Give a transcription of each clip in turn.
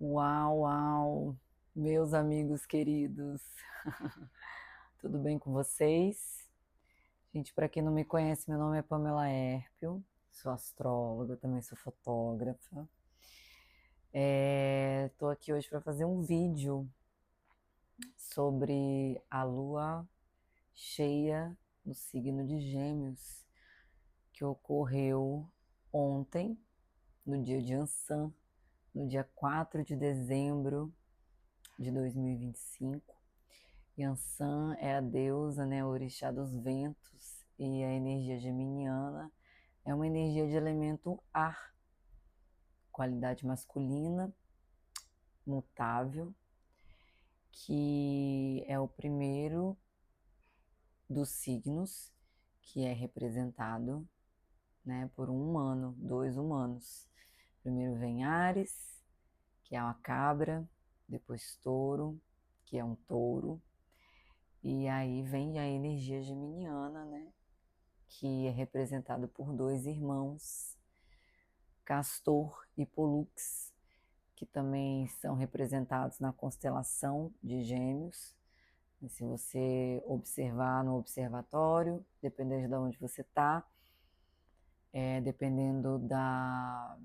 Uau, uau, meus amigos queridos, tudo bem com vocês? Gente, para quem não me conhece, meu nome é Pamela Herpel, sou astróloga, também sou fotógrafa. Estou aqui hoje para fazer um vídeo sobre a lua cheia no signo de Gêmeos, que ocorreu ontem, no dia de Ansan, no dia 4 de dezembro de 2025. Yansan é a deusa, né, o orixá dos ventos, e a energia geminiana é uma energia de elemento ar, qualidade masculina, mutável, que é o primeiro dos signos que é representado, né, por um humano, dois humanos. Primeiro vem Áries, que é uma cabra, depois Touro, que é um touro, e aí vem a energia geminiana, né, que é representado por dois irmãos, Castor e Pollux, que também são representados na constelação de Gêmeos. E se você observar no observatório, dependendo de onde você está, dependendo da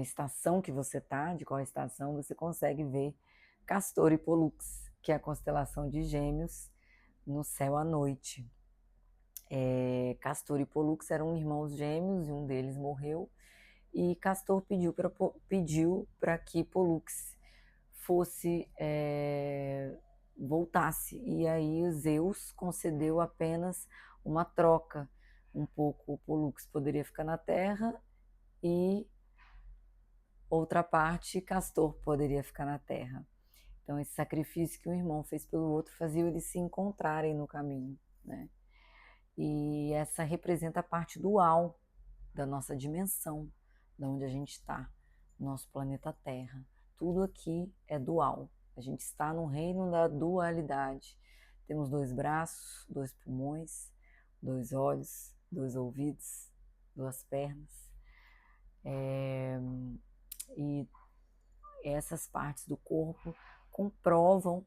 estação que você está, de qual estação, você consegue ver Castor e Pollux, que é a constelação de Gêmeos, no céu à noite. Castor e Pollux eram irmãos gêmeos e um deles morreu, e Castor pediu para que Pollux voltasse, e aí Zeus concedeu apenas uma troca. Um pouco Pollux poderia ficar na terra e outra parte Castor poderia ficar na terra. Então esse sacrifício que um irmão fez pelo outro fazia eles se encontrarem no caminho, né? E essa representa a parte dual da nossa dimensão, da onde a gente está, nosso planeta Terra. Tudo aqui é dual. A gente está no reino da dualidade. Temos dois braços, dois pulmões, dois olhos, dois ouvidos, duas pernas. E essas partes do corpo comprovam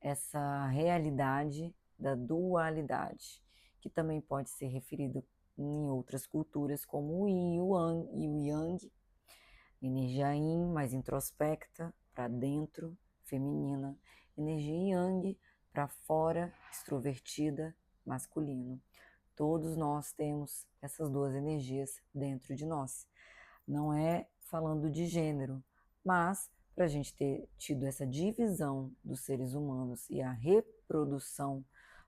essa realidade da dualidade, que também pode ser referido em outras culturas como o Yin e o Yang, energia Yin mais introspecta, para dentro, feminina, energia Yang para fora, extrovertida, masculino. Todos nós temos essas duas energias dentro de nós. Não é falando de gênero, mas para a gente ter tido essa divisão dos seres humanos e a reprodução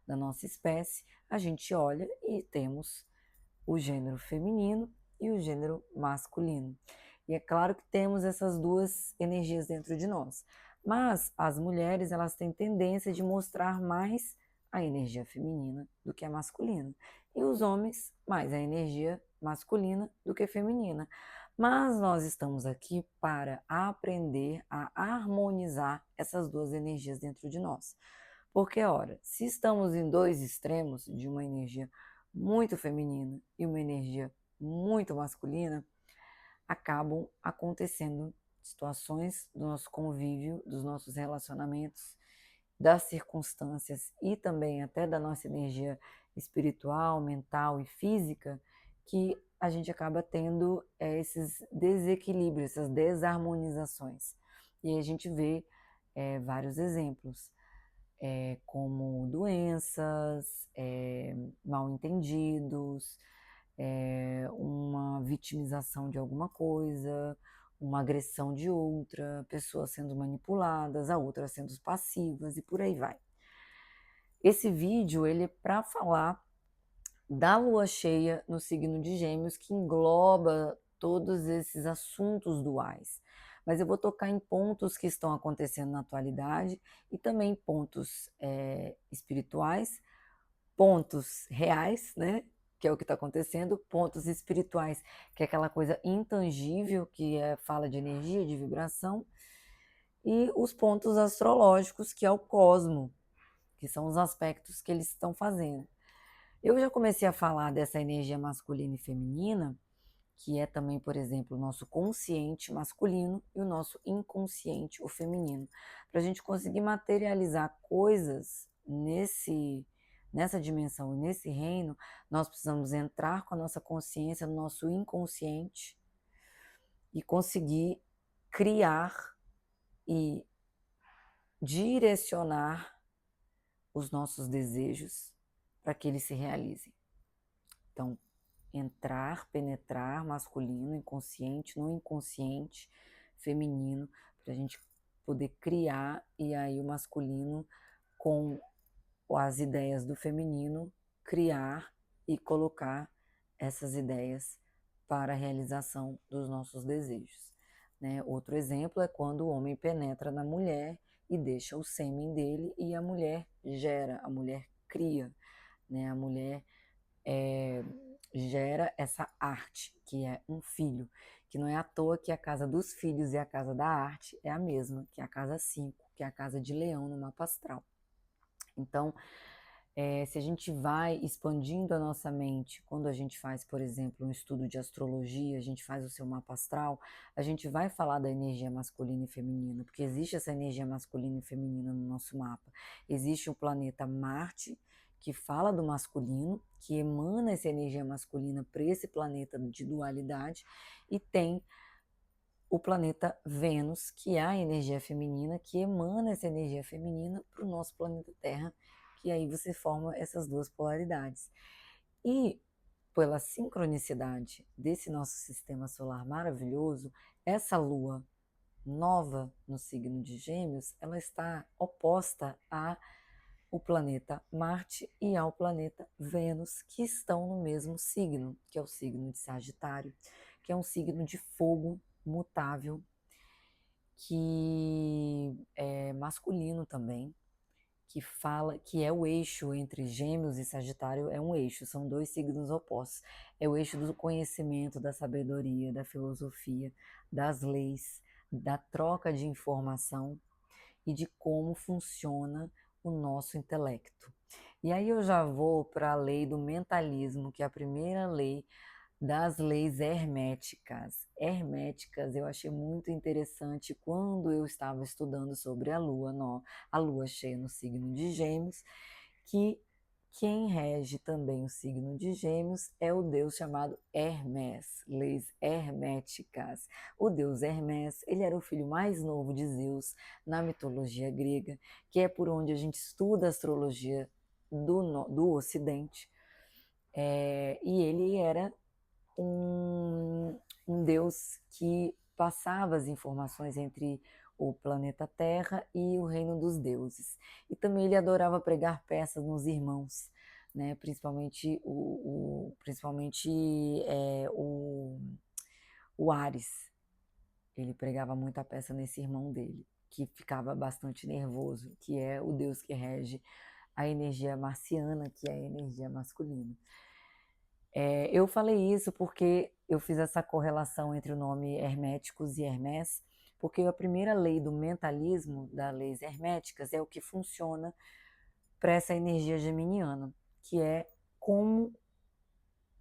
da nossa espécie, a gente olha e temos o gênero feminino e o gênero masculino. E é claro que temos essas duas energias dentro de nós, mas as mulheres elas têm tendência de mostrar mais a energia feminina do que a masculina, e os homens mais a energia masculina do que feminina. Mas nós estamos aqui para aprender a harmonizar essas duas energias dentro de nós. Porque, ora, se estamos em dois extremos de uma energia muito feminina e uma energia muito masculina, acabam acontecendo situações do nosso convívio, dos nossos relacionamentos, das circunstâncias e também até da nossa energia espiritual, mental e física, que a gente acaba tendo esses desequilíbrios, essas desarmonizações. E aí a gente vê vários exemplos, como doenças, mal-entendidos, uma vitimização de alguma coisa, uma agressão de outra, pessoas sendo manipuladas, a outra sendo passivas e por aí vai. Esse vídeo ele é para falar da lua cheia no signo de Gêmeos, que engloba todos esses assuntos duais. Mas eu vou tocar em pontos que estão acontecendo na atualidade e também pontos espirituais, pontos reais, né? Que é o que está acontecendo, pontos espirituais, que é aquela coisa intangível, que fala de energia, de vibração, e os pontos astrológicos, que é o cosmo, que são os aspectos que eles estão fazendo. Eu já comecei a falar dessa energia masculina e feminina, que é também, por exemplo, o nosso consciente masculino e o nosso inconsciente, o feminino. Para a gente conseguir materializar coisas nessa dimensão e nesse reino, nós precisamos entrar com a nossa consciência no nosso inconsciente e conseguir criar e direcionar os nossos desejos para que eles se realizem. Então, entrar, penetrar masculino, inconsciente, no inconsciente feminino, para a gente poder criar, e aí o masculino com as ideias do feminino, criar e colocar essas ideias para a realização dos nossos desejos. Né? Outro exemplo é quando o homem penetra na mulher e deixa o sêmen dele e a mulher gera, a mulher cria, né? A mulher gera essa arte, que é um filho, que não é à toa que a casa dos filhos e a casa da arte é a mesma, que é a casa 5, que é a casa de Leão no mapa astral. Então, se a gente vai expandindo a nossa mente, quando a gente faz, por exemplo, um estudo de astrologia, a gente faz o seu mapa astral, a gente vai falar da energia masculina e feminina, porque existe essa energia masculina e feminina no nosso mapa. Existe o planeta Marte, que fala do masculino, que emana essa energia masculina para esse planeta de dualidade, e tem o planeta Vênus, que é a energia feminina, que emana essa energia feminina para o nosso planeta Terra, que aí você forma essas duas polaridades. E pela sincronicidade desse nosso sistema solar maravilhoso, essa lua nova no signo de Gêmeos, ela está oposta ao planeta Marte e ao planeta Vênus, que estão no mesmo signo, que é o signo de Sagitário, que é um signo de fogo mutável, que é masculino também, que fala que é o eixo entre Gêmeos e Sagitário, é um eixo, são dois signos opostos. É o eixo do conhecimento, da sabedoria, da filosofia, das leis, da troca de informação e de como funciona o nosso intelecto. E aí eu já vou para a lei do mentalismo, que é a primeira lei das leis herméticas. Herméticas eu achei muito interessante quando eu estava estudando sobre a lua cheia no signo de Gêmeos, que quem rege também o signo de Gêmeos é o deus chamado Hermes, leis herméticas. O deus Hermes, ele era o filho mais novo de Zeus na mitologia grega, que é por onde a gente estuda a astrologia do Ocidente, e ele era um deus que passava as informações entre o planeta Terra e o reino dos deuses. E também ele adorava pregar peças nos irmãos, né? O Ares. Ele pregava muita peça nesse irmão dele, que ficava bastante nervoso, que é o deus que rege a energia marciana, que é a energia masculina. Eu falei isso porque eu fiz essa correlação entre o nome Herméticos e Hermès, porque a primeira lei do mentalismo, das leis herméticas, é o que funciona para essa energia geminiana, que é como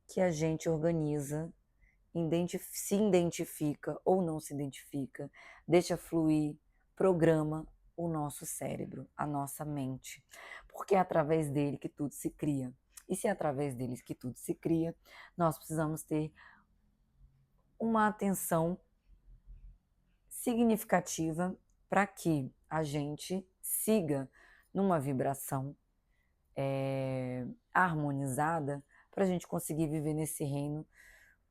que a gente organiza, se identifica ou não se identifica, deixa fluir, programa o nosso cérebro, a nossa mente, porque é através dele que tudo se cria. E se é através deles que tudo se cria, nós precisamos ter uma atenção significativa para que a gente siga numa vibração harmonizada, para a gente conseguir viver nesse reino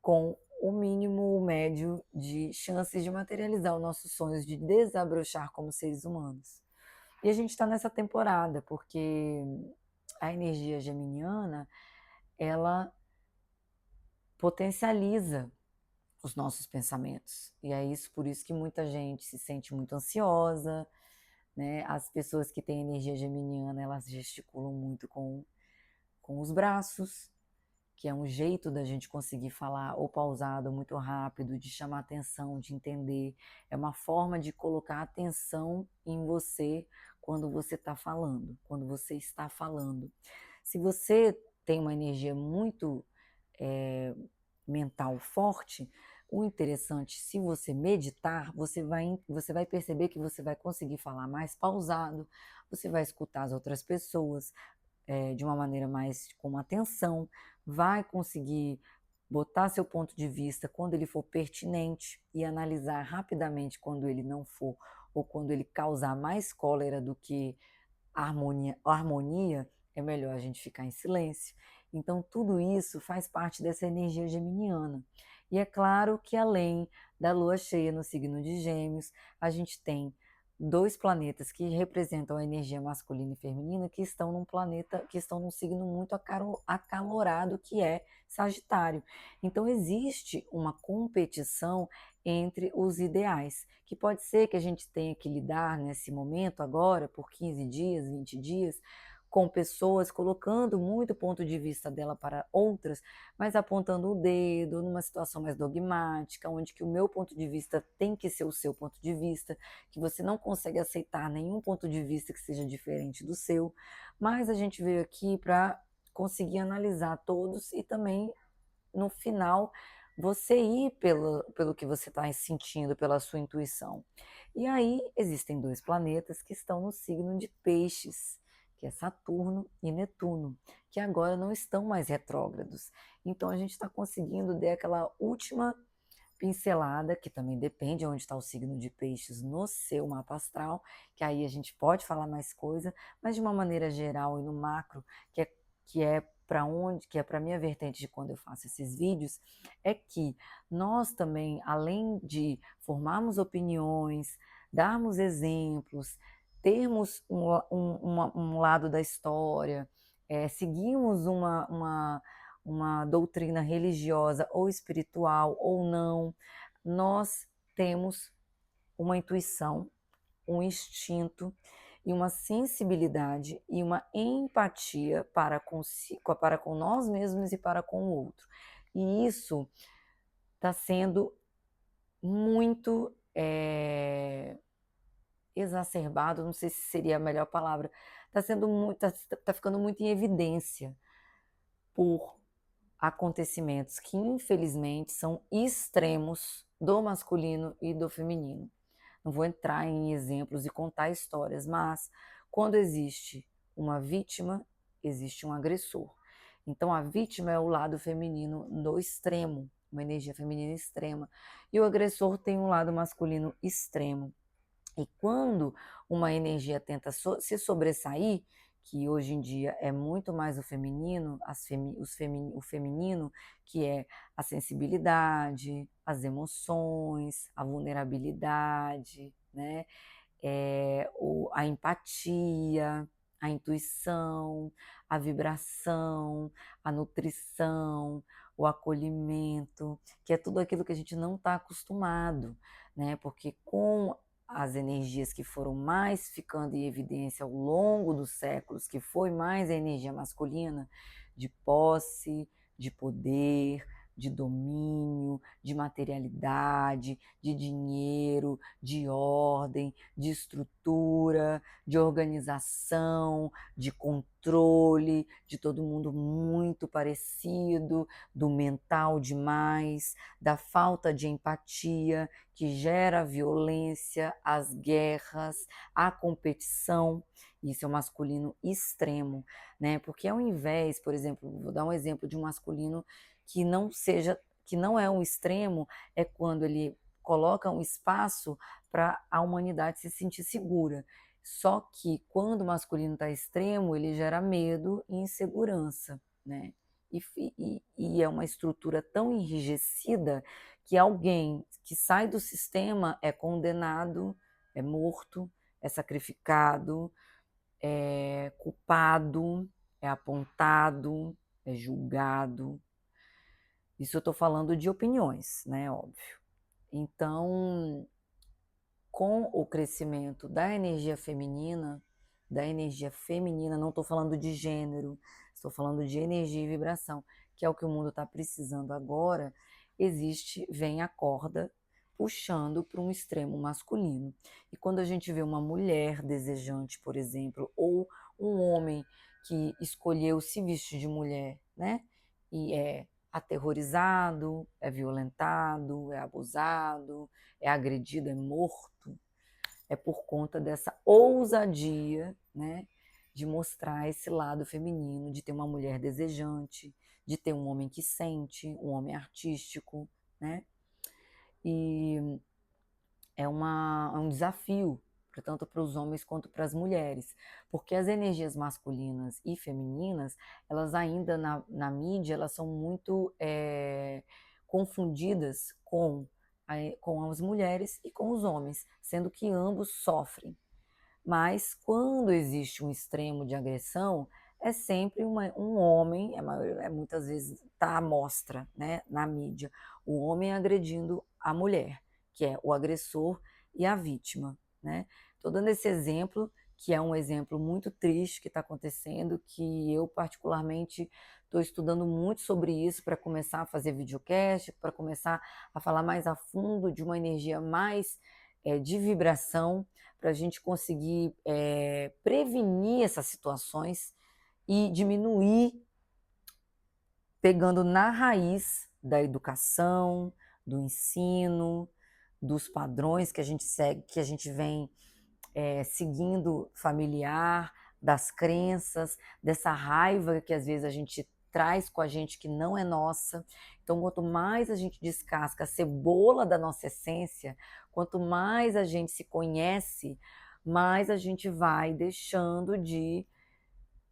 com o mínimo médio de chances de materializar os nossos sonhos, de desabrochar como seres humanos. E a gente está nessa temporada, porque a energia geminiana, ela potencializa os nossos pensamentos. E é isso, por isso que muita gente se sente muito ansiosa, né? As pessoas que têm energia geminiana, elas gesticulam muito com os braços, que é um jeito da gente conseguir falar ou pausado, muito rápido, de chamar atenção, de entender. É uma forma de colocar atenção em você quando você está falando, quando você está falando. Se você tem uma energia muito mental forte, o interessante, se você meditar, você vai perceber que você vai conseguir falar mais pausado, você vai escutar as outras pessoas, de uma maneira mais com atenção, vai conseguir botar seu ponto de vista quando ele for pertinente e analisar rapidamente quando ele não for, ou quando ele causar mais cólera do que harmonia, é melhor a gente ficar em silêncio. Então, tudo isso faz parte dessa energia geminiana. E é claro que, além da lua cheia no signo de Gêmeos, a gente tem dois planetas que representam a energia masculina e feminina que estão num signo muito acalorado, que é Sagitário. Então, existe uma competição entre os ideais, que pode ser que a gente tenha que lidar nesse momento agora, por 15 dias, 20 dias, com pessoas colocando muito o ponto de vista dela para outras, mas apontando o dedo, numa situação mais dogmática, onde que o meu ponto de vista tem que ser o seu ponto de vista, que você não consegue aceitar nenhum ponto de vista que seja diferente do seu, mas a gente veio aqui para conseguir analisar todos e também, no final, você ir pelo que você está sentindo, pela sua intuição. E aí existem dois planetas que estão no signo de Peixes, que é Saturno e Netuno, que agora não estão mais retrógrados. Então a gente está conseguindo dar aquela última pincelada, que também depende de onde está o signo de Peixes no seu mapa astral, que aí a gente pode falar mais coisa, mas de uma maneira geral e no macro, que é para onde, que é para minha vertente de quando eu faço esses vídeos, é que nós também, além de formarmos opiniões, darmos exemplos, termos um lado da história, seguirmos uma doutrina religiosa ou espiritual ou não, nós temos uma intuição, um instinto e uma sensibilidade e uma empatia para com nós mesmos e para com o outro. E isso está sendo muito exacerbado, não sei se seria a melhor palavra, tá ficando muito em evidência por acontecimentos que infelizmente são extremos do masculino e do feminino. Não vou entrar em exemplos e contar histórias, mas quando existe uma vítima, existe um agressor. Então a vítima é o lado feminino no extremo, uma energia feminina extrema, e o agressor tem um lado masculino extremo. E quando uma energia tenta se sobressair, que hoje em dia é muito mais o feminino, o feminino, que é a sensibilidade, as emoções, a vulnerabilidade, né? A empatia, a intuição, a vibração, a nutrição, o acolhimento, que é tudo aquilo que a gente não está acostumado, né? Porque com as energias que foram mais ficando em evidência ao longo dos séculos, que foi mais a energia masculina, de posse, de poder, de domínio, de materialidade, de dinheiro, de ordem, de estrutura, de organização, de controle, de todo mundo muito parecido, do mental demais, da falta de empatia, que gera a violência, as guerras, a competição. Isso é o masculino extremo, né? Porque ao invés, por exemplo, vou dar um exemplo de um masculino que não é um extremo, é quando ele coloca um espaço para a humanidade se sentir segura. Só que quando o masculino está extremo, ele gera medo e insegurança, né? E é uma estrutura tão enrijecida que alguém que sai do sistema é condenado, é morto, é sacrificado, é culpado, é apontado, é julgado. Isso eu estou falando de opiniões, né? Óbvio. Então, com o crescimento da energia feminina, não estou falando de gênero, estou falando de energia e vibração, que é o que o mundo está precisando agora, vem a corda puxando para um extremo masculino. E quando a gente vê uma mulher desejante, por exemplo, ou um homem que escolheu se vestir de mulher, né? E aterrorizado, é violentado, é abusado, é agredido, é morto, é por conta dessa ousadia, né, de mostrar esse lado feminino, de ter uma mulher desejante, de ter um homem que sente, um homem artístico, né? E é um desafio, tanto para os homens quanto para as mulheres, porque as energias masculinas e femininas, elas ainda na mídia, elas são muito confundidas com as mulheres e com os homens, sendo que ambos sofrem. Mas quando existe um extremo de agressão, é sempre um homem, muitas vezes está à mostra, né, na mídia, o homem agredindo a mulher, que é o agressor e a vítima. Né? Estou dando esse exemplo, que é um exemplo muito triste que está acontecendo, que eu particularmente estou estudando muito sobre isso para começar a fazer videocast, para começar a falar mais a fundo de uma energia mais de vibração, para a gente conseguir prevenir essas situações e diminuir, pegando na raiz da educação, do ensino, dos padrões que a gente segue, que a gente vem seguindo familiar, das crenças, dessa raiva que às vezes a gente traz com a gente que não é nossa. Então, quanto mais a gente descasca a cebola da nossa essência, quanto mais a gente se conhece, mais a gente vai deixando de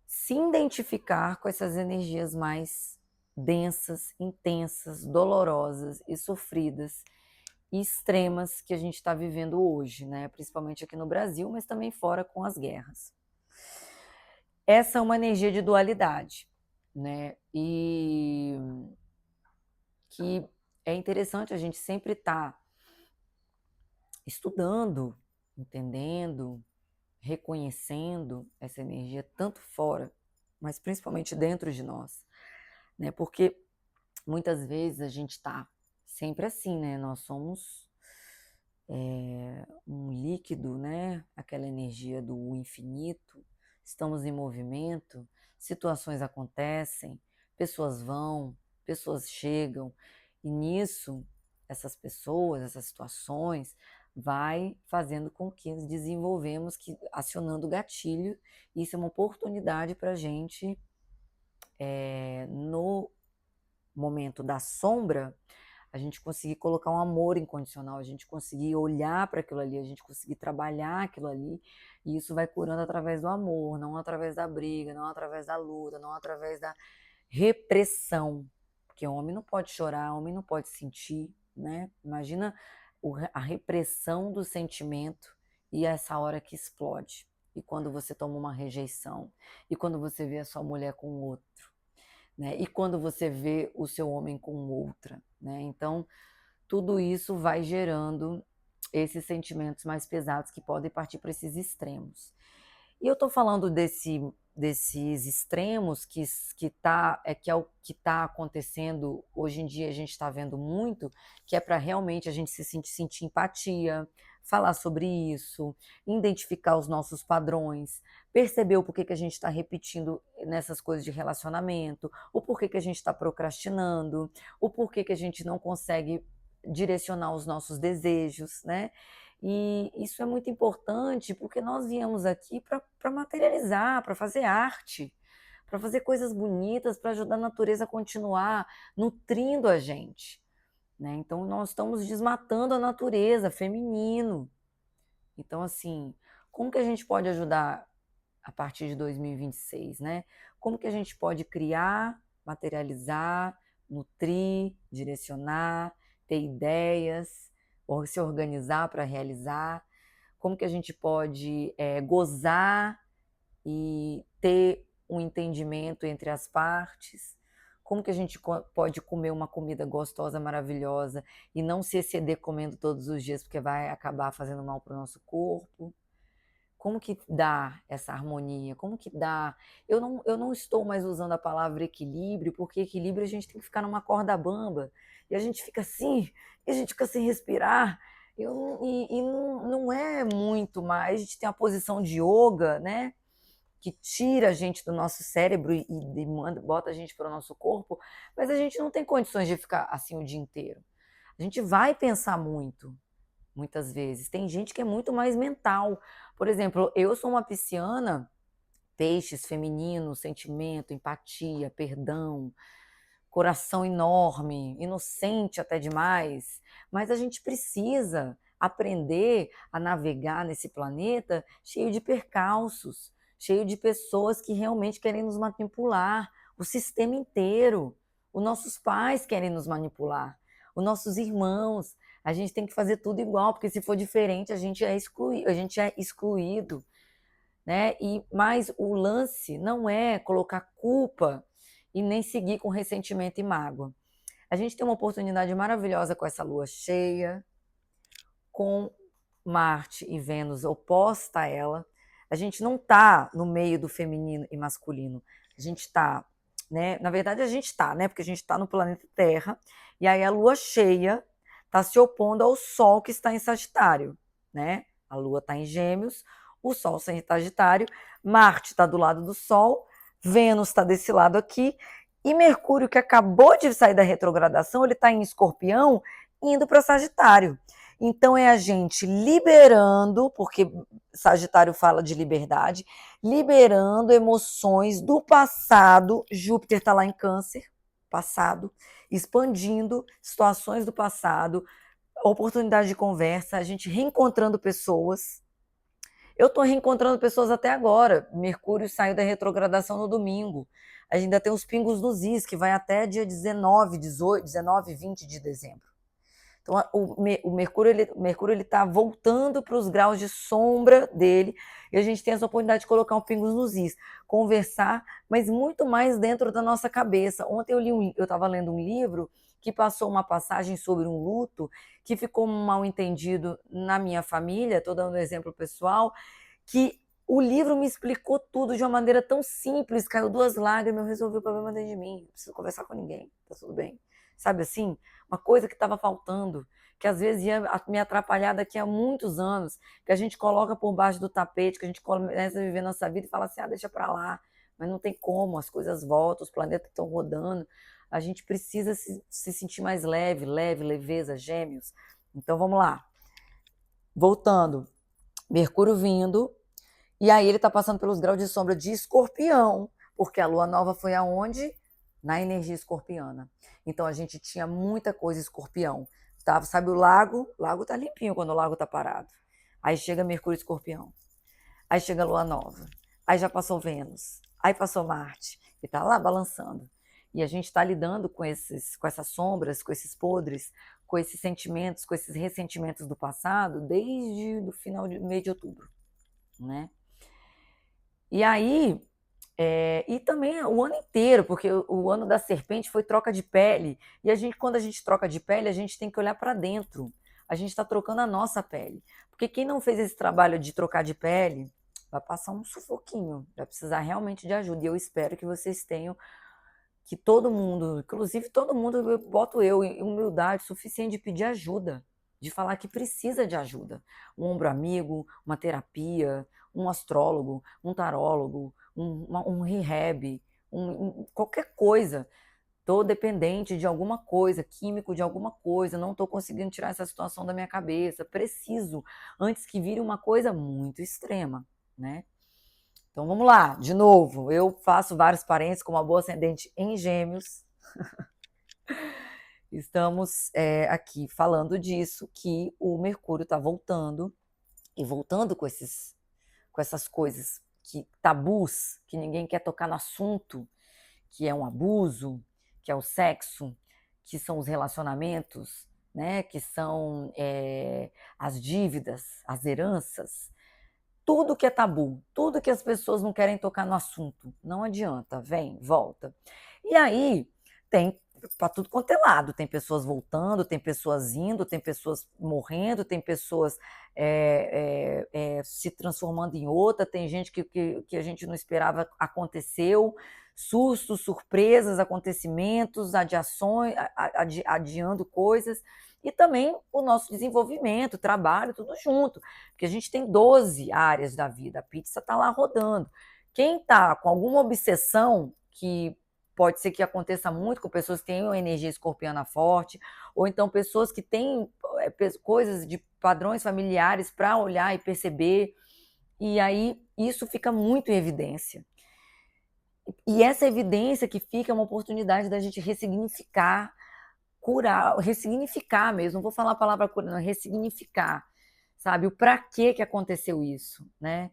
se identificar com essas energias mais densas, intensas, dolorosas e sofridas e extremas que a gente está vivendo hoje, né? Principalmente aqui no Brasil, mas também fora com as guerras. Essa é uma energia de dualidade, né? E que é interessante a gente sempre estar estudando, entendendo, reconhecendo essa energia tanto fora, mas principalmente dentro de nós, né? Porque muitas vezes a gente está sempre assim, né? Nós somos um líquido, né? Aquela energia do infinito. Estamos em movimento, situações acontecem, pessoas vão, pessoas chegam, e nisso, essas pessoas, essas situações, vai fazendo com que desenvolvemos, acionando o gatilho, e isso é uma oportunidade para a gente, no momento da sombra, a gente conseguir colocar um amor incondicional, a gente conseguir olhar para aquilo ali, a gente conseguir trabalhar aquilo ali, e isso vai curando através do amor, não através da briga, não através da luta, não através da repressão, porque homem não pode chorar, homem não pode sentir, né? Imagina a repressão do sentimento e essa hora que explode, e quando você toma uma rejeição, e quando você vê a sua mulher com outro, né? E quando você vê o seu homem com outra, né? Então, tudo isso vai gerando esses sentimentos mais pesados que podem partir para esses extremos. E eu estou falando desses extremos que é o que está acontecendo hoje em dia, a gente está vendo muito, que é para realmente a gente sentir empatia, falar sobre isso, identificar os nossos padrões, perceber o porquê que a gente está repetindo nessas coisas de relacionamento, o porquê que a gente está procrastinando, o porquê que a gente não consegue direcionar os nossos desejos, né? E isso é muito importante porque nós viemos aqui para materializar, para fazer arte, para fazer coisas bonitas, para ajudar a natureza a continuar nutrindo a gente, né? Então nós estamos desmatando a natureza, feminino. Então, assim, como que a gente pode ajudar a partir de 2026, né? Como que a gente pode criar, materializar, nutrir, direcionar, ter ideias, ou se organizar para realizar? Como que a gente pode gozar e ter um entendimento entre as partes? Como que a gente pode comer uma comida gostosa, maravilhosa e não se exceder comendo todos os dias, porque vai acabar fazendo mal para o nosso corpo? Como que dá essa harmonia? Como que dá? Eu não estou mais usando a palavra equilíbrio, porque equilíbrio a gente tem que ficar numa corda bamba, e a gente fica assim, e a gente fica sem respirar, e não é muito mais. A gente tem a posição de yoga, né? que tira a gente do nosso cérebro e bota a gente para o nosso corpo, mas a gente não tem condições de ficar assim o dia inteiro. A gente vai pensar muito, muitas vezes. Tem gente que é muito mais mental. Por exemplo, eu sou uma pisciana, peixes feminino, sentimento, empatia, perdão, coração enorme, inocente até demais, mas a gente precisa aprender a navegar nesse planeta cheio de percalços, cheio de pessoas que realmente querem nos manipular, o sistema inteiro. Os nossos pais querem nos manipular, os nossos irmãos. A gente tem que fazer tudo igual, porque se for diferente, a gente é excluído, né? Mas o lance não é colocar culpa e nem seguir com ressentimento e mágoa. A gente tem uma oportunidade maravilhosa com essa lua cheia, com Marte e Vênus oposta a ela. A gente não está no meio do feminino e masculino. A gente está, né? Na verdade, a gente está, né? Porque a gente está no planeta Terra. E aí a lua cheia está se opondo ao Sol que está em Sagitário, né? A lua está em Gêmeos, o Sol está em Sagitário, Marte está do lado do Sol, Vênus está desse lado aqui, e Mercúrio, que acabou de sair da retrogradação, ele está em Escorpião, indo para Sagitário. Então é a gente liberando, porque Sagitário fala de liberdade, liberando emoções do passado. Júpiter está lá em Câncer, passado, expandindo situações do passado, oportunidade de conversa, a gente reencontrando pessoas. Eu estou reencontrando pessoas até agora. Mercúrio saiu da retrogradação no domingo. A gente ainda tem os pingos nos is, que vai até dia 19, 18, 19, 20 de dezembro. Então, o Mercúrio está voltando para os graus de sombra dele, e a gente tem essa oportunidade de colocar um pingos nos is, conversar, mas muito mais dentro da nossa cabeça. Ontem eu estava lendo um livro que passou uma passagem sobre um luto que ficou mal entendido na minha família, estou dando um exemplo pessoal, que o livro me explicou tudo de uma maneira tão simples, caiu 2 lágrimas, eu resolvi o problema dentro de mim, não preciso conversar com ninguém, tá tudo bem. Sabe assim? Uma coisa que estava faltando, que às vezes ia me atrapalhar daqui a muitos anos, que a gente coloca por baixo do tapete, que a gente começa a viver nossa vida e fala assim, deixa para lá, mas não tem como, as coisas voltam, os planetas estão rodando, a gente precisa se sentir mais leveza, Gêmeos. Então vamos lá. Voltando, Mercúrio vindo, e aí ele está passando pelos graus de sombra de Escorpião, porque a lua nova foi aonde? Na energia escorpiana. Então a gente tinha muita coisa escorpião. Sabe o lago? O lago tá limpinho quando o lago tá parado. Aí chega Mercúrio escorpião. Aí chega a lua nova. Aí já passou Vênus. Aí passou Marte. E tá lá balançando. E a gente está lidando com essas sombras, com esses podres, com esses sentimentos, com esses ressentimentos do passado, desde o final de mês de outubro, né? E aí, e também o ano inteiro, porque o ano da serpente foi troca de pele. E quando a gente troca de pele, a gente tem que olhar para dentro. A gente está trocando a nossa pele. Porque quem não fez esse trabalho de trocar de pele, vai passar um sufoquinho, vai precisar realmente de ajuda. E eu espero que vocês tenham, que todo mundo, inclusive todo mundo, eu boto em humildade suficiente de pedir ajuda, de falar que precisa de ajuda. Um ombro amigo, uma terapia, um astrólogo, um tarólogo, um rehab, qualquer coisa. Estou dependente de alguma coisa, químico de alguma coisa, não estou conseguindo tirar essa situação da minha cabeça, preciso, antes que vire uma coisa muito extrema, né? Então vamos lá, de novo, eu faço vários parênteses com uma boa ascendente em Gêmeos. Estamos aqui falando disso, que o Mercúrio está voltando, e voltando com essas coisas, tabus, que ninguém quer tocar no assunto, que é um abuso, que é o sexo, que são os relacionamentos, né? Que são as dívidas, as heranças, tudo que é tabu, tudo que as pessoas não querem tocar no assunto. Não adianta, vem, volta. E aí tem para tudo quanto é lado, tem pessoas voltando, tem pessoas indo, tem pessoas morrendo, tem pessoas se transformando em outra, tem gente que a gente não esperava aconteceu, sustos, surpresas, acontecimentos, adiando coisas, e também o nosso desenvolvimento, trabalho, tudo junto, porque a gente tem 12 áreas da vida, a pizza está lá rodando. Quem está com alguma obsessão, que pode ser que aconteça muito com pessoas que têm uma energia escorpiana forte, ou então pessoas que têm coisas de padrões familiares para olhar e perceber, e aí isso fica muito em evidência. E essa evidência que fica é uma oportunidade da gente ressignificar, curar, ressignificar mesmo, não vou falar a palavra curar, não, ressignificar, sabe? O para que aconteceu isso, né?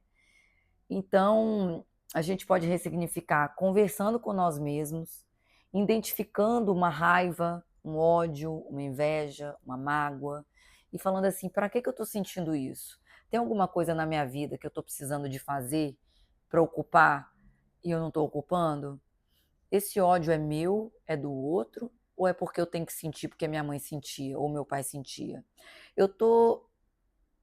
Então, a gente pode ressignificar conversando com nós mesmos, identificando uma raiva, um ódio, uma inveja, uma mágoa, e falando assim: para que eu estou sentindo isso? Tem alguma coisa na minha vida que eu estou precisando de fazer para ocupar e eu não estou ocupando? Esse ódio é meu, é do outro, ou é porque eu tenho que sentir porque minha mãe sentia ou meu pai sentia? Eu tô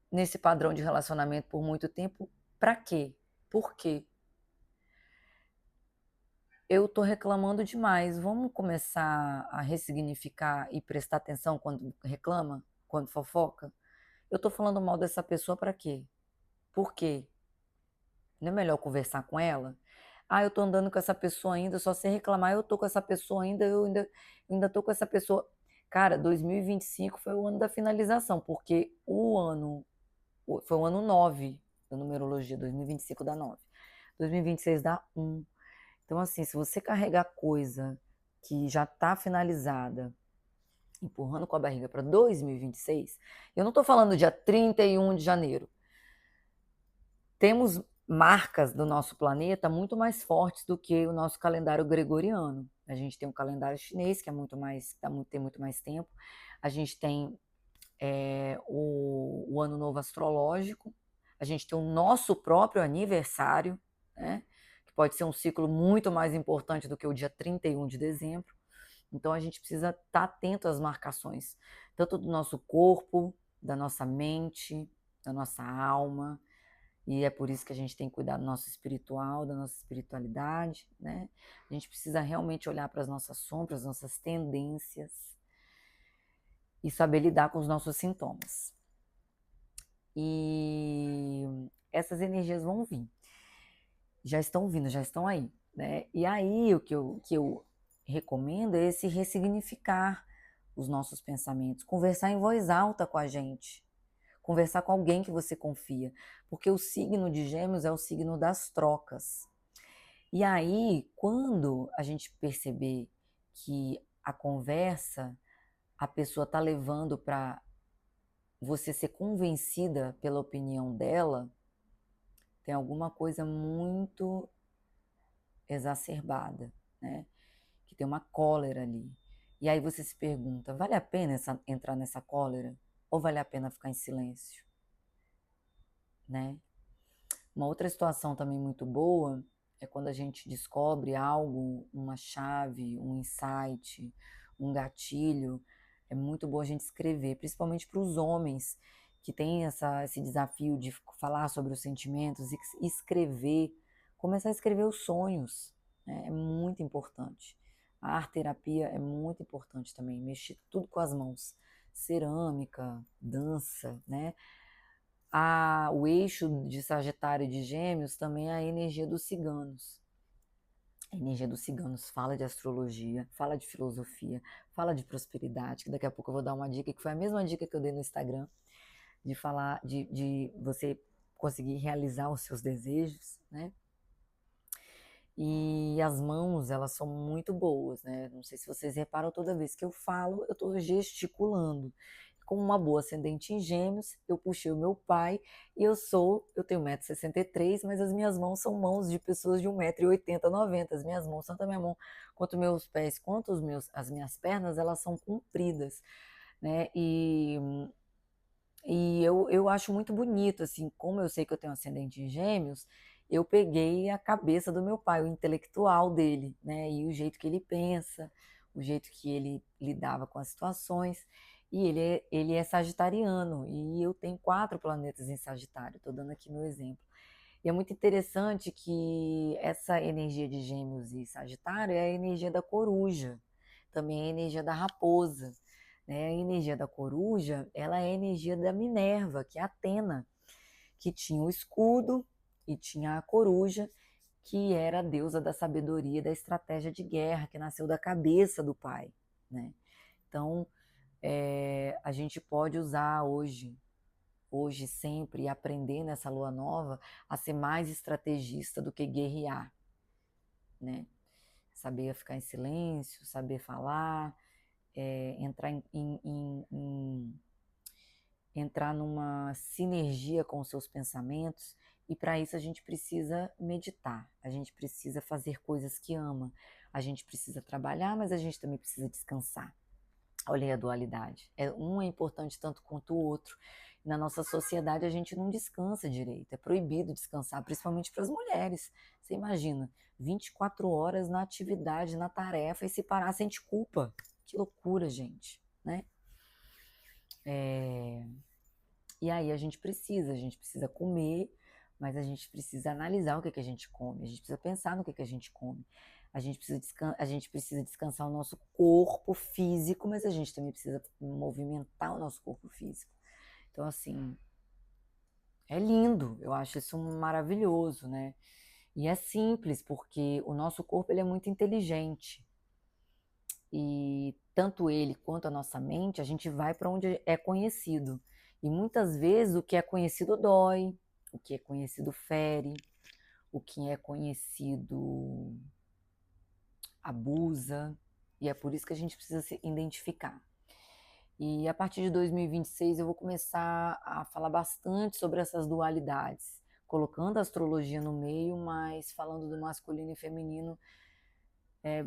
nesse padrão de relacionamento por muito tempo, para quê? Por quê? Eu tô reclamando demais. Vamos começar a ressignificar e prestar atenção quando reclama, quando fofoca? Eu tô falando mal dessa pessoa para quê? Por quê? Não é melhor conversar com ela? Ah, eu tô andando com essa pessoa ainda, só sei reclamar, eu tô com essa pessoa ainda, eu ainda tô com essa pessoa. Cara, 2025 foi o ano da finalização, porque foi o ano 9 da numerologia, 2025 dá 9. 2026 dá 1. Então, assim, se você carregar coisa que já tá finalizada, empurrando com a barriga para 2026, eu não tô falando dia 31 de janeiro. Temos marcas do nosso planeta muito mais fortes do que o nosso calendário gregoriano. A gente tem um calendário chinês que é muito mais, tem muito mais tempo. A gente tem o ano novo astrológico. A gente tem o nosso próprio aniversário, né? Que pode ser um ciclo muito mais importante do que o dia 31 de dezembro. Então a gente precisa estar atento às marcações, tanto do nosso corpo, da nossa mente, da nossa alma. E é por isso que a gente tem que cuidar do nosso espiritual, da nossa espiritualidade, né? A gente precisa realmente olhar para as nossas sombras, nossas tendências e saber lidar com os nossos sintomas. E essas energias vão vir. Já estão vindo, já estão aí, né? E aí o que eu recomendo é esse ressignificar os nossos pensamentos, conversar em voz alta com a gente, conversar com alguém que você confia, porque o signo de Gêmeos é o signo das trocas. E aí, quando a gente perceber que a conversa, a pessoa está levando para você ser convencida pela opinião dela, tem alguma coisa muito exacerbada, né? Que tem uma cólera ali. E aí você se pergunta, vale a pena entrar nessa cólera? Ou vale a pena ficar em silêncio, né? Uma outra situação também muito boa é quando a gente descobre algo, uma chave, um insight, um gatilho. É muito bom a gente escrever, principalmente para os homens que têm esse desafio de falar sobre os sentimentos e escrever, começar a escrever os sonhos, né? É muito importante. A arte terapia é muito importante também, mexer tudo com as mãos, cerâmica, dança, né? O eixo de Sagitário e de Gêmeos também é a energia dos ciganos. A energia dos ciganos fala de astrologia, fala de filosofia, fala de prosperidade, que daqui a pouco eu vou dar uma dica, que foi a mesma dica que eu dei no Instagram, de falar de você conseguir realizar os seus desejos, né? E as mãos, elas são muito boas, né? Não sei se vocês reparam, toda vez que eu falo, eu estou gesticulando. Com uma boa ascendente em Gêmeos, eu puxei o meu pai e eu tenho 1,63 m, mas as minhas mãos são mãos de pessoas de 1,80 m, 90 m. As minhas mãos, tanto a minha mão quanto meus pés, quanto as minhas pernas, elas são compridas, né? E eu acho muito bonito, assim, como eu sei que eu tenho ascendente em Gêmeos, eu peguei a cabeça do meu pai, o intelectual dele, né? E o jeito que ele pensa, o jeito que ele lidava com as situações. E ele é sagitariano, e eu tenho 4 planetas em Sagitário, estou dando aqui meu exemplo. E é muito interessante que essa energia de Gêmeos e Sagitário é a energia da coruja, também é a energia da raposa, né? A energia da coruja, ela é a energia da Minerva, que é Atena, que tinha o escudo e tinha a coruja, que era a deusa da sabedoria e da estratégia de guerra, que nasceu da cabeça do pai, né? Então, a gente pode usar hoje sempre, e aprender nessa lua nova a ser mais estrategista do que guerrear, né? Saber ficar em silêncio, saber falar, entrar entrar numa sinergia com os seus pensamentos, e para isso a gente precisa meditar, a gente precisa fazer coisas que ama, a gente precisa trabalhar, mas a gente também precisa descansar. Olha aí a dualidade. Um é importante tanto quanto o outro. Na nossa sociedade a gente não descansa direito, é proibido descansar, principalmente para as mulheres. Você imagina, 24 horas na atividade, na tarefa, e se parar sente culpa. Que loucura, gente, né? E aí a gente precisa comer, mas a gente precisa analisar o que a gente come, a gente precisa pensar no que a gente come. A gente precisa descansar o nosso corpo físico, mas a gente também precisa movimentar o nosso corpo físico. Então, assim, é lindo, eu acho isso maravilhoso, né? E é simples, porque o nosso corpo ele é muito inteligente. E tanto ele quanto a nossa mente, a gente vai para onde é conhecido. E muitas vezes o que é conhecido dói, o que é conhecido fere, o que é conhecido abusa, e é por isso que a gente precisa se identificar. E a partir de 2026 eu vou começar a falar bastante sobre essas dualidades, colocando a astrologia no meio, mas falando do masculino e feminino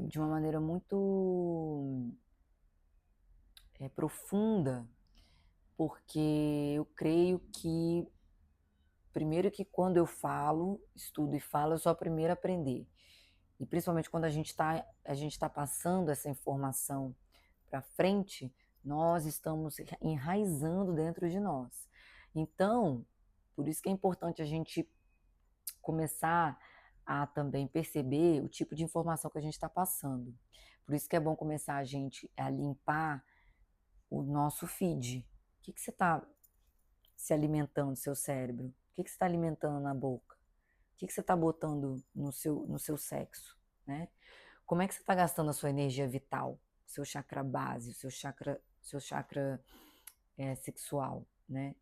de uma maneira muito profunda, porque eu creio que, primeiro, que quando eu falo, estudo e falo, eu sou a primeira a aprender. E principalmente quando a gente tá passando essa informação para frente, nós estamos enraizando dentro de nós. Então, por isso que é importante a gente começar a também perceber o tipo de informação que a gente está passando. Por isso que é bom começar a gente a limpar o nosso feed. O que você está se alimentando no seu cérebro? O que você está alimentando na boca? O que você está botando no seu sexo, né? Como é que você está gastando a sua energia vital, seu chakra base, seu chakra sexual, né?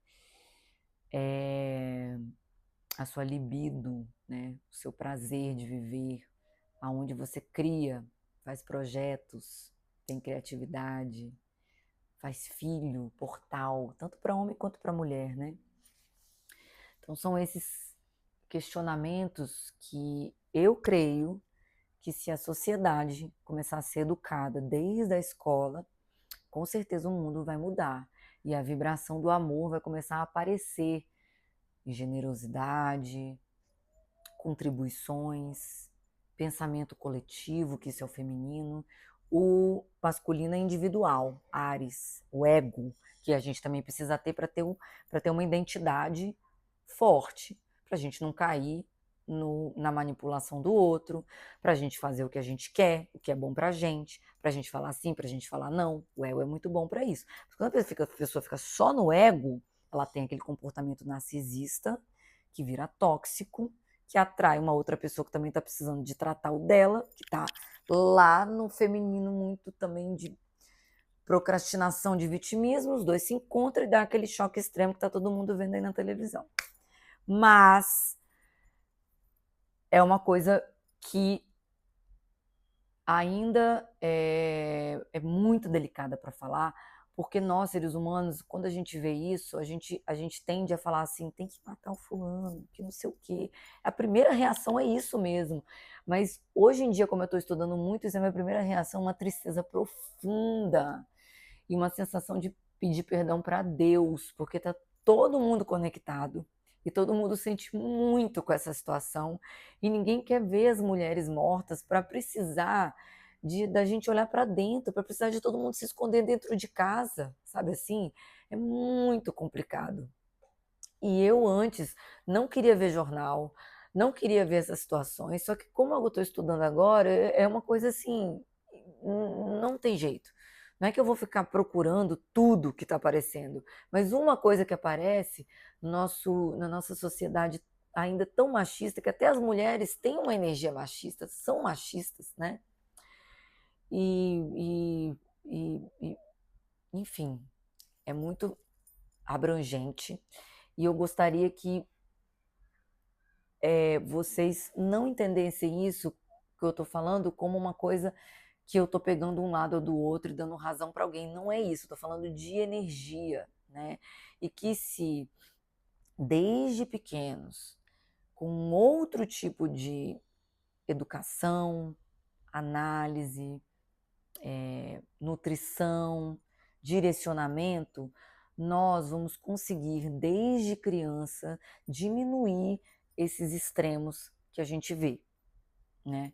A sua libido, né? O seu prazer de viver, aonde você cria, faz projetos, tem criatividade, faz filho, portal, tanto para homem quanto para mulher, né? Então são esses questionamentos que eu creio que, se a sociedade começar a ser educada desde a escola, com certeza o mundo vai mudar e a vibração do amor vai começar a aparecer em generosidade, contribuições, pensamento coletivo, que isso é o feminino. O masculino é individual, Áries, o ego, que a gente também precisa ter para ter uma identidade forte, para a gente não cair na manipulação do outro, para a gente fazer o que a gente quer, o que é bom para a gente falar sim, para a gente falar não. O ego é muito bom para isso. Porque quando a pessoa fica só no ego, ela tem aquele comportamento narcisista que vira tóxico, que atrai uma outra pessoa que também está precisando de tratar o dela, que está lá no feminino muito também de procrastinação, de vitimismo. Os dois se encontram e dá aquele choque extremo que está todo mundo vendo aí na televisão. Mas é uma coisa que ainda é muito delicada para falar, porque nós, seres humanos, quando a gente vê isso, a gente tende a falar assim, tem que matar o fulano, que não sei o quê. A primeira reação é isso mesmo. Mas hoje em dia, como eu estou estudando muito, isso é a minha primeira reação, uma tristeza profunda e uma sensação de pedir perdão para Deus, porque está todo mundo conectado e todo mundo sente muito com essa situação e ninguém quer ver as mulheres mortas para precisar da gente olhar para dentro, para precisar de todo mundo se esconder dentro de casa, sabe assim? É muito complicado. E eu antes não queria ver jornal, não queria ver essas situações, só que como eu estou estudando agora, é uma coisa assim, não tem jeito. Não é que eu vou ficar procurando tudo que está aparecendo, mas uma coisa que aparece na nossa sociedade ainda tão machista, que até as mulheres têm uma energia machista, são machistas, né? Enfim, é muito abrangente, e eu gostaria que vocês não entendessem isso que eu estou falando como uma coisa que eu estou pegando um lado ou do outro e dando razão para alguém. Não é isso, estou falando de energia, né? E que se desde pequenos, com outro tipo de educação, análise, nutrição, direcionamento, nós vamos conseguir, desde criança, diminuir esses extremos que a gente vê, né?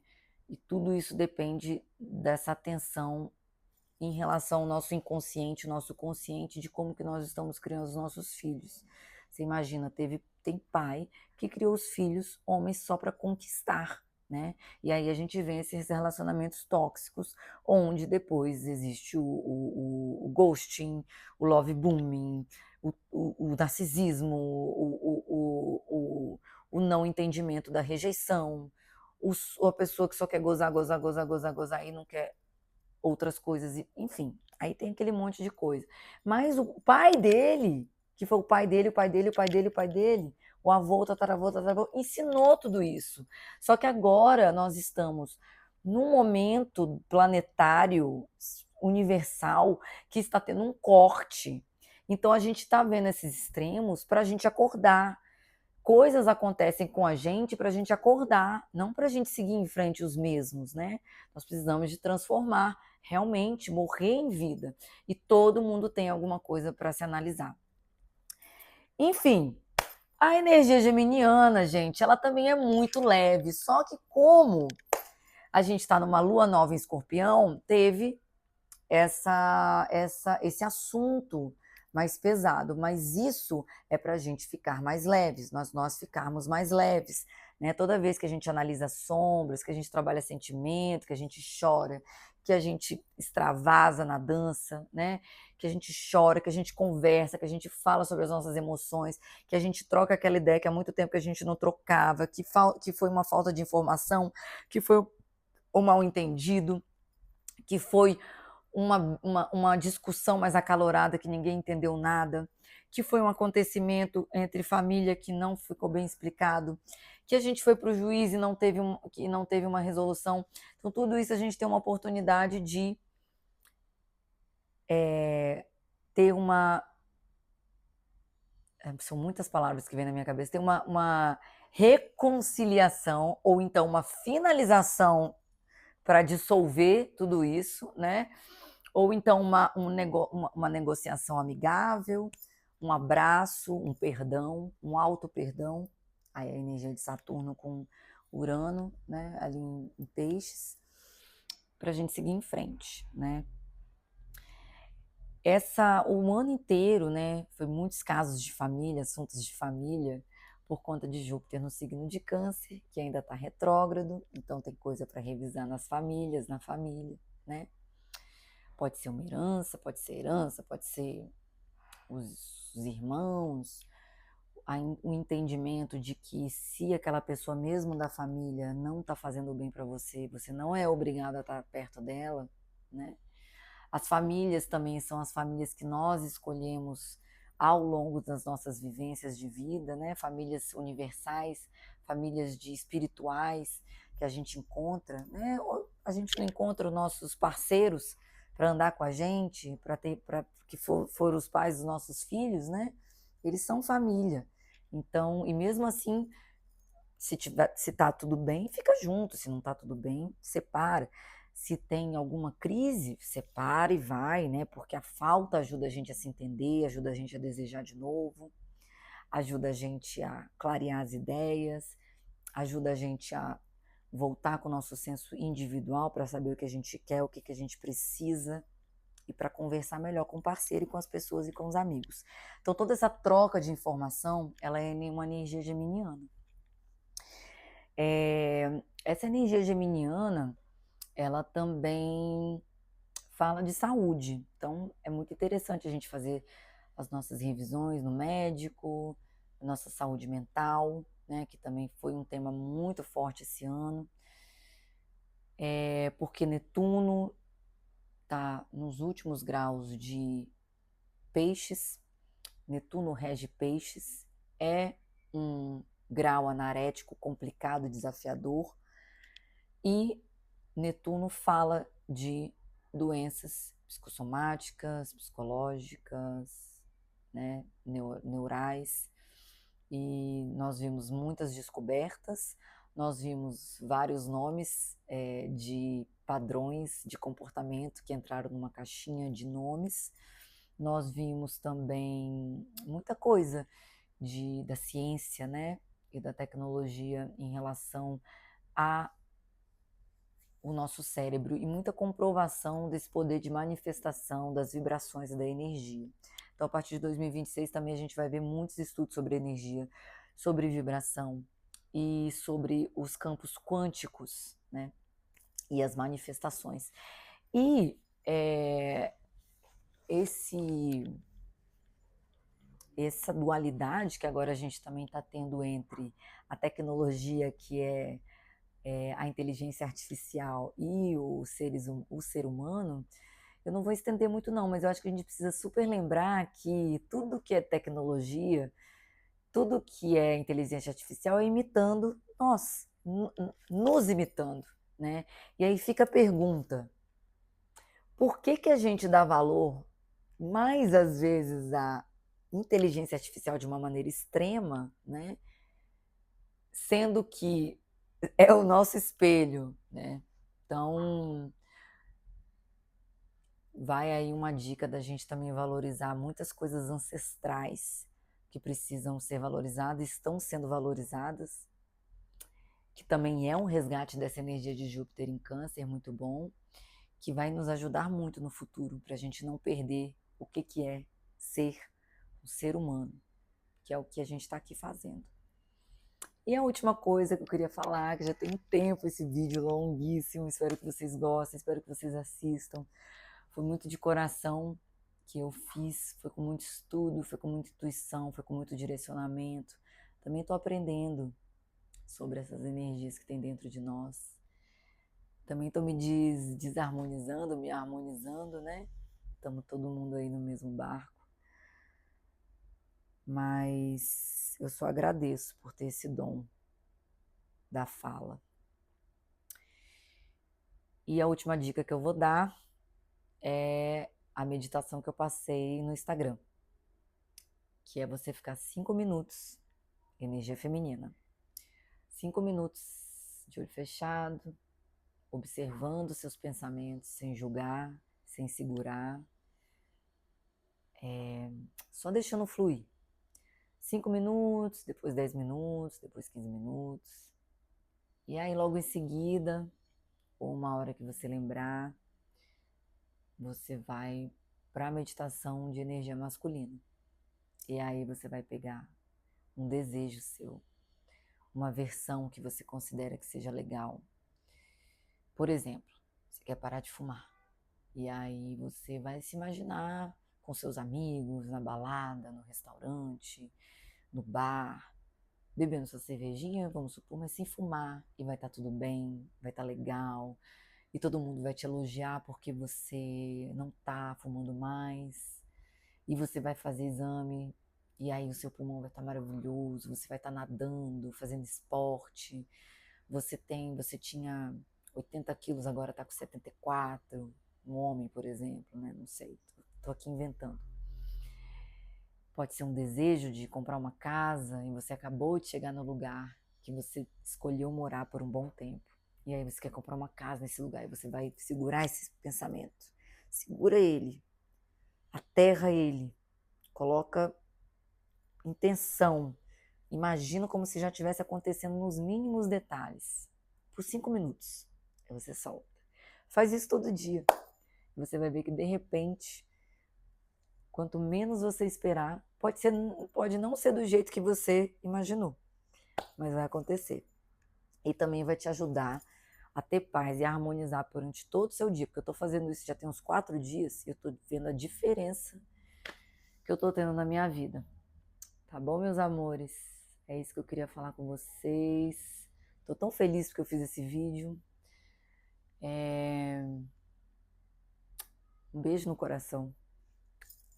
E tudo isso depende dessa atenção em relação ao nosso inconsciente, nosso consciente, de como que nós estamos criando os nossos filhos. Você imagina, tem pai que criou os filhos homens só para conquistar, né? E aí a gente vê esses relacionamentos tóxicos, onde depois existe o ghosting, o love booming, o narcisismo, o não entendimento da rejeição, a pessoa que só quer gozar, gozar, gozar, gozar, gozar e não quer outras coisas, enfim, aí tem aquele monte de coisa. Mas o pai dele, que foi o pai dele, o pai dele, o pai dele, o pai dele, o avô, tataravô, tataravô, ensinou tudo isso. Só que agora nós estamos num momento planetário, universal, que está tendo um corte. Então a gente está vendo esses extremos para a gente acordar. Coisas acontecem com a gente para a gente acordar, não para a gente seguir em frente os mesmos, né? Nós precisamos de transformar, realmente, morrer em vida. E todo mundo tem alguma coisa para se analisar. Enfim, a energia geminiana, gente, ela também é muito leve. Só que como a gente está numa lua nova em Escorpião, teve esse assunto mais pesado, mas isso é para a gente ficar mais leves, nós ficarmos mais leves, né? Toda vez que a gente analisa sombras, que a gente trabalha sentimento, que a gente chora, que a gente extravasa na dança, né? Que a gente chora, que a gente conversa, que a gente fala sobre as nossas emoções, que a gente troca aquela ideia que há muito tempo que a gente não trocava, que foi uma falta de informação, que foi um mal entendido, que foi uma discussão mais acalorada que ninguém entendeu nada, que foi um acontecimento entre família que não ficou bem explicado, que a gente foi para o juiz e que não teve uma resolução. Então, tudo isso a gente tem uma oportunidade de ter uma... São muitas palavras que vêm na minha cabeça. Ter uma reconciliação ou então uma finalização para dissolver tudo isso, né? Ou então uma negociação amigável, um abraço, um perdão, um auto-perdão. Aí a energia de Saturno com Urano, né, ali em Peixes, para a gente seguir em frente, né? O ano inteiro, né, foi muitos casos de família, assuntos de família, por conta de Júpiter no signo de Câncer, que ainda está retrógrado, então tem coisa para revisar nas famílias, na família, né? Pode ser uma herança, pode ser os irmãos, o entendimento de que se aquela pessoa mesmo da família não está fazendo bem para você, você não é obrigado a estar perto dela, né? As famílias também são as famílias que nós escolhemos ao longo das nossas vivências de vida, né? Famílias universais, famílias espirituais que a gente encontra, né? A gente não encontra os nossos parceiros para andar com a gente, para que foram os pais dos nossos filhos, né? Eles são família. Então, e mesmo assim, se tá tudo bem, fica junto. Se não tá tudo bem, separa. Se tem alguma crise, separa e vai, né? Porque a falta ajuda a gente a se entender, ajuda a gente a desejar de novo, ajuda a gente a clarear as ideias, ajuda a gente a voltar com o nosso senso individual para saber o que a gente quer, o que a gente precisa e para conversar melhor com o parceiro e com as pessoas e com os amigos. Então toda essa troca de informação, ela é uma energia geminiana. Essa energia geminiana, ela também fala de saúde. Então, é muito interessante a gente fazer as nossas revisões no médico, nossa saúde mental, né, que também foi um tema muito forte esse ano, porque Netuno está nos últimos graus de Peixes. Netuno rege Peixes, é um grau anarético complicado e desafiador, e Netuno fala de doenças psicossomáticas, psicológicas, né, neurais, e nós vimos muitas descobertas, nós vimos vários nomes de padrões de comportamento que entraram numa caixinha de nomes, nós vimos também muita coisa da ciência, né, e da tecnologia em relação a o nosso cérebro e muita comprovação desse poder de manifestação das vibrações e da energia. Então, a partir de 2026 também a gente vai ver muitos estudos sobre energia, sobre vibração e sobre os campos quânticos, né, e as manifestações. E essa dualidade que agora a gente também está tendo entre a tecnologia, que é a inteligência artificial, e o ser humano, eu não vou estender muito não, mas eu acho que a gente precisa super lembrar que tudo que é tecnologia, tudo que é inteligência artificial é imitando nós, nos imitando, né? E aí fica a pergunta, por que a gente dá valor mais às vezes à inteligência artificial de uma maneira extrema, né? Sendo que é o nosso espelho, né? Então, vai aí uma dica da gente também valorizar muitas coisas ancestrais que precisam ser valorizadas, estão sendo valorizadas, que também é um resgate dessa energia de Júpiter em Câncer, muito bom, que vai nos ajudar muito no futuro, para a gente não perder o que é ser um ser humano, que é o que a gente está aqui fazendo. E a última coisa que eu queria falar, que já tem um tempo esse vídeo longuíssimo, espero que vocês gostem, espero que vocês assistam. Foi muito de coração que eu fiz, foi com muito estudo, foi com muita intuição, foi com muito direcionamento. Também estou aprendendo sobre essas energias que tem dentro de nós. Também estou me desarmonizando, me harmonizando, né? Estamos todo mundo aí no mesmo barco. Mas eu só agradeço por ter esse dom da fala. E a última dica que eu vou dar é a meditação que eu passei no Instagram, que é você ficar 5 minutos, energia feminina, 5 minutos de olho fechado, observando seus pensamentos, sem julgar, sem segurar, só deixando fluir. 5 minutos, depois 10 minutos, depois 15 minutos. E aí logo em seguida, ou uma hora que você lembrar, você vai para a meditação de energia masculina. E aí você vai pegar um desejo seu, uma versão que você considera que seja legal. Por exemplo, você quer parar de fumar. E aí você vai se imaginar com seus amigos, na balada, no restaurante, no bar, bebendo sua cervejinha, vamos supor, mas sem fumar. E vai estar tudo bem, vai estar legal. E todo mundo vai te elogiar porque você não está fumando mais. E você vai fazer exame, e aí o seu pulmão vai estar maravilhoso, você vai estar nadando, fazendo esporte. Você tinha 80 quilos, agora está com 74, um homem, por exemplo, né? Não sei, estou aqui inventando. Pode ser um desejo de comprar uma casa e você acabou de chegar no lugar que você escolheu morar por um bom tempo. E aí você quer comprar uma casa nesse lugar e você vai segurar esse pensamento. Segura ele, aterra ele, coloca intenção. Imagina como se já estivesse acontecendo nos mínimos detalhes. Por 5 minutos. Aí você solta. Faz isso todo dia. Você vai ver que de repente, quanto menos você esperar, pode não ser do jeito que você imaginou, mas vai acontecer. E também vai te ajudar a ter paz e a harmonizar durante todo o seu dia, porque eu estou fazendo isso já tem uns 4 dias e eu estou vendo a diferença que eu estou tendo na minha vida. Tá bom, meus amores? É isso que eu queria falar com vocês. Tô tão feliz porque eu fiz esse vídeo. Um beijo no coração.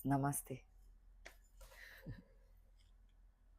Namastê.